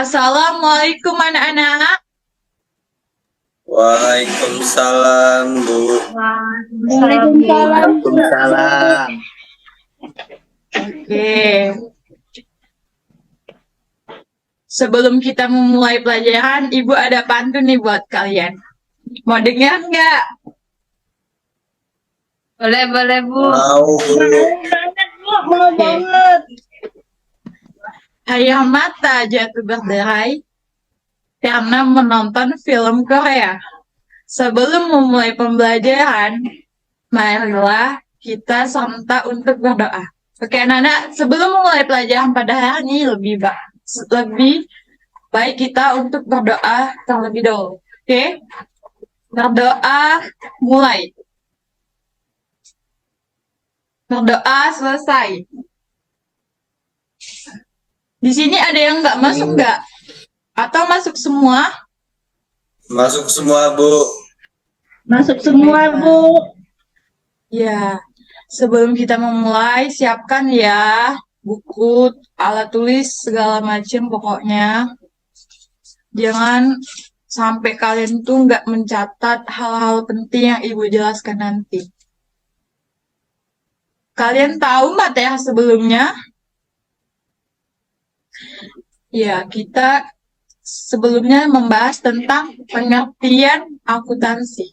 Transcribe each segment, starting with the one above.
Assalamualaikum anak-anak. Waalaikumsalam, Bu. Waalaikumsalam. Waalaikumsalam. Oke. Sebelum kita memulai pelajaran, Ibu ada pantun nih buat kalian. Mau dengar nggak? Boleh, Bu. Mau, Bu. Mau banget. Ayah mata jatuh berderai karena menonton film Korea. Sebelum memulai pembelajaran, marilah kita sontak untuk berdoa. Oke, anak-anak, sebelum memulai pelajaran pada hari ini lebih baik kita untuk berdoa terlebih dahulu. Oke? Berdoa mulai. Berdoa selesai. Di sini ada yang nggak masuk nggak? Atau masuk semua? Masuk semua, Bu. Masuk semua, Bu. Ya, sebelum kita memulai, siapkan ya buku, alat tulis, segala macam pokoknya. Jangan sampai kalian tuh nggak mencatat hal-hal penting yang Ibu jelaskan nanti. Kalian tahu materi sebelumnya? Ya, kita sebelumnya membahas tentang pengertian akuntansi.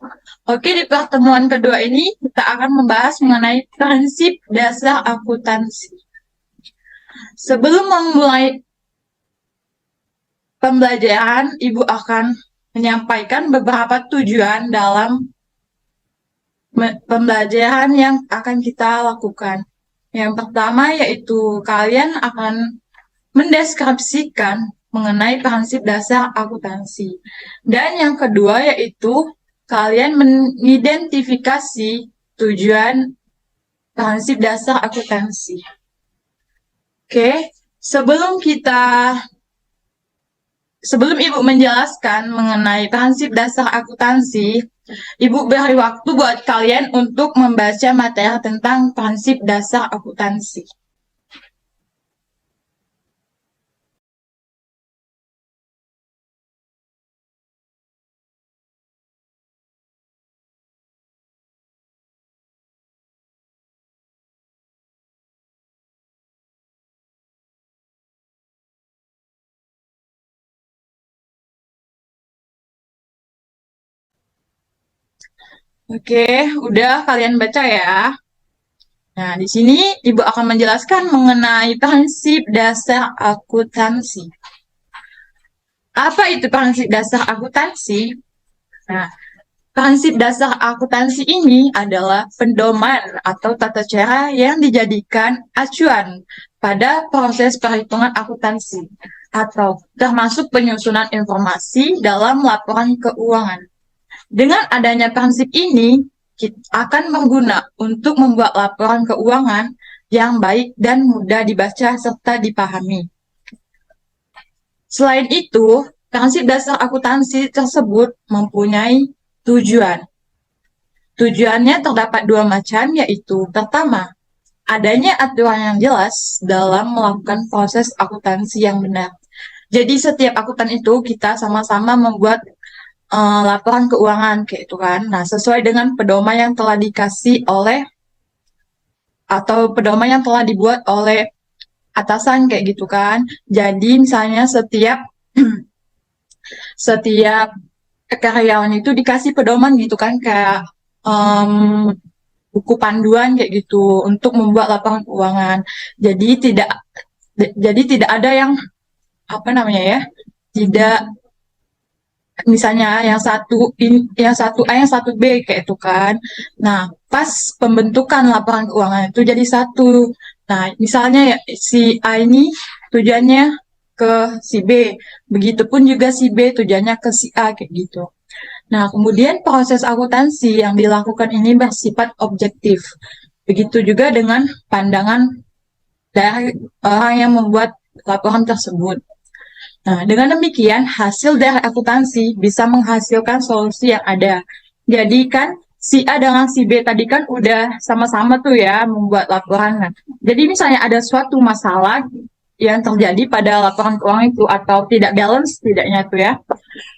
Oke, di pertemuan kedua ini kita akan membahas mengenai prinsip dasar akuntansi. Sebelum memulai pembelajaran, Ibu akan menyampaikan beberapa tujuan dalam pembelajaran yang akan kita lakukan. Yang pertama yaitu kalian akan mendeskripsikan mengenai prinsip dasar akuntansi. Dan yang kedua yaitu kalian mengidentifikasi tujuan prinsip dasar akuntansi. Oke, sebelum Ibu menjelaskan mengenai prinsip dasar akuntansi, Ibu beri waktu buat kalian untuk membaca materi tentang prinsip dasar akuntansi. Oke, udah kalian baca ya. Nah, di sini Ibu akan menjelaskan mengenai prinsip dasar akuntansi. Apa itu prinsip dasar akuntansi? Nah, prinsip dasar akuntansi ini adalah pedoman atau tata cara yang dijadikan acuan pada proses perhitungan akuntansi atau termasuk penyusunan informasi dalam laporan keuangan. Dengan adanya prinsip ini, kita akan berguna untuk membuat laporan keuangan yang baik dan mudah dibaca serta dipahami. Selain itu, prinsip dasar akuntansi tersebut mempunyai tujuan. Tujuannya terdapat dua macam, yaitu pertama, adanya aturan yang jelas dalam melakukan proses akuntansi yang benar. Jadi setiap akuntan itu kita sama-sama membuat laporan keuangan kayak itu kan. Nah, sesuai dengan pedoman yang telah dikasih oleh atau pedoman yang telah dibuat oleh atasan kayak gitu kan. Jadi misalnya setiap karyawan itu dikasih pedoman gitu kan, kayak buku panduan kayak gitu untuk membuat laporan keuangan. Jadi tidak ada yang apa namanya ya, tidak misalnya yang satu A, yang satu B kayak itu kan. Nah, pas pembentukan laporan keuangan itu jadi satu. Nah, misalnya ya, si A ini tujuannya ke si B, begitupun juga si B tujuannya ke si A kayak gitu. Nah, kemudian proses akuntansi yang dilakukan ini bersifat objektif. Begitu juga dengan pandangan dari orang yang membuat laporan tersebut. Nah, dengan demikian, hasil dari akuntansi bisa menghasilkan solusi yang ada. Jadi kan, si A dengan si B tadi kan udah sama-sama tuh ya membuat laporan. Nah, jadi misalnya ada suatu masalah yang terjadi pada laporan keuangan itu atau tidak balance tidaknya tuh ya.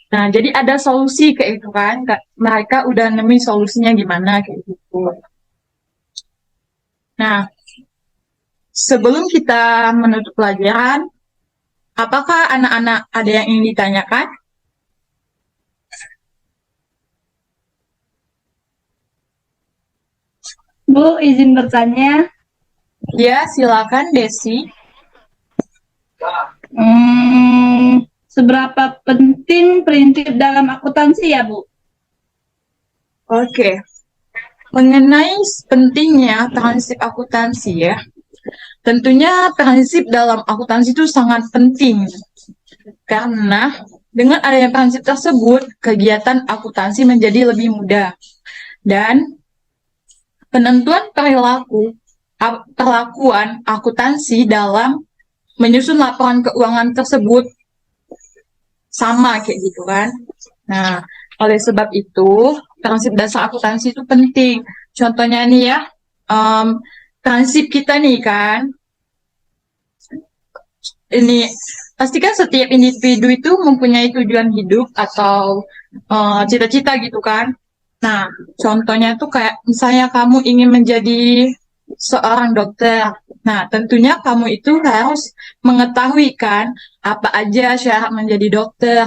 Nah, jadi ada solusi kayak itu kan. Mereka udah nemu solusinya gimana kayak gitu. Nah, sebelum kita menutup pelajaran, apakah anak-anak ada yang ingin ditanyakan? Bu, izin bertanya. Ya, silakan Desi. Seberapa penting prinsip dalam akuntansi ya, Bu? Oke. Mengenai pentingnya prinsip akuntansi ya. Tentunya prinsip dalam akuntansi itu sangat penting. Karena dengan adanya prinsip tersebut, kegiatan akuntansi menjadi lebih mudah. Dan penentuan perlakuan akuntansi dalam menyusun laporan keuangan tersebut sama kayak gitu kan. Nah, oleh sebab itu, prinsip dasar akuntansi itu penting. Contohnya nih ya, prinsip kita nih kan, ini pastikan setiap individu itu mempunyai tujuan hidup atau cita-cita gitu kan. Nah, contohnya tuh kayak misalnya kamu ingin menjadi seorang dokter. Nah, tentunya kamu itu harus mengetahui kan apa aja syarat menjadi dokter.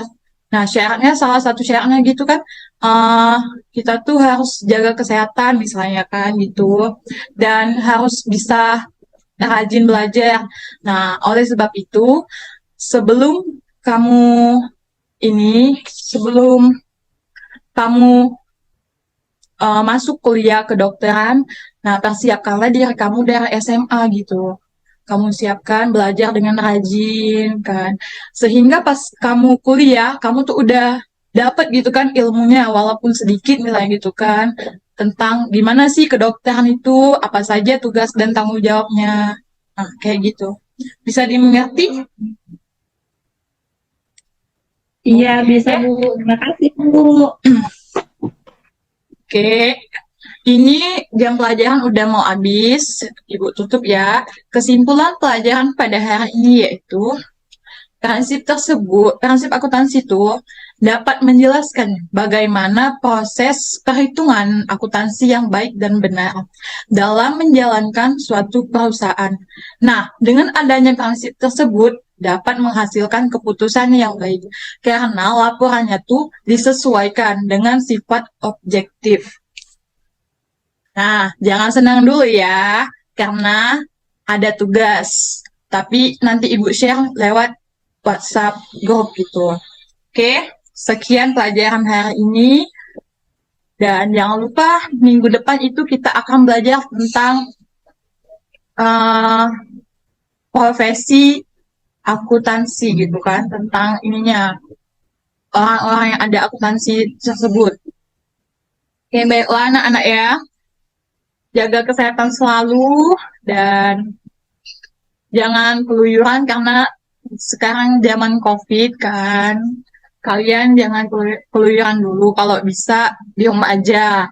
Nah, syaratnya salah satu syaratnya gitu kan, eh kita tuh harus jaga kesehatan misalnya kan gitu, dan harus bisa rajin belajar. Nah, oleh sebab itu, sebelum kamu sebelum kamu masuk kuliah kedokteran, nah persiapkanlah diri kamu dari SMA gitu. Kamu siapkan belajar dengan rajin kan, sehingga pas kamu kuliah, kamu tuh udah dapet gitu kan ilmunya, walaupun sedikit misalnya gitu kan, tentang gimana sih kedokteran itu, apa saja tugas dan tanggung jawabnya. Nah, kayak gitu. Bisa dimengerti? Iya, bisa, Bu. Terima kasih, Bu. Oke, ini jam pelajaran udah mau habis. Ibu tutup ya. Kesimpulan pelajaran pada hari ini yaitu prinsip akuntansi itu dapat menjelaskan bagaimana proses perhitungan akuntansi yang baik dan benar dalam menjalankan suatu perusahaan. Nah, dengan adanya prinsip tersebut dapat menghasilkan keputusan yang baik karena laporannya tuh disesuaikan dengan sifat objektif. Nah, jangan senang dulu ya, karena ada tugas. Tapi nanti Ibu share lewat WhatsApp grup gitu. Oke, sekian pelajaran hari ini. Dan jangan lupa minggu depan itu kita akan belajar tentang uh, profesi akuntansi gitu kan, tentang ininya orang-orang yang ada akuntansi tersebut. Oke, baiklah anak-anak ya. Jaga kesehatan selalu dan jangan keluyuran karena sekarang zaman COVID kan. Kalian jangan keluyuran dulu, kalau bisa di rumah aja.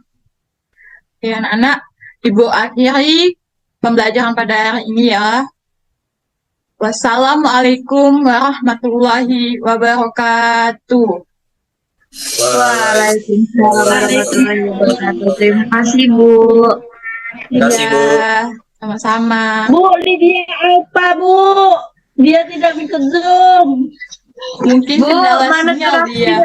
Oke, anak-anak, Ibu akhiri pembelajaran pada hari ini ya. Wassalamualaikum warahmatullahi wabarakatuh. Waalaikumsalam warahmatullahi wabarakatuh. Terima kasih, Bu. Terima kasih, Bu. Iya, sama-sama. Bu, Lydia apa, Bu? Dia tidak ikut Zoom. Mungkin Bu, kendala mana sinyal dia.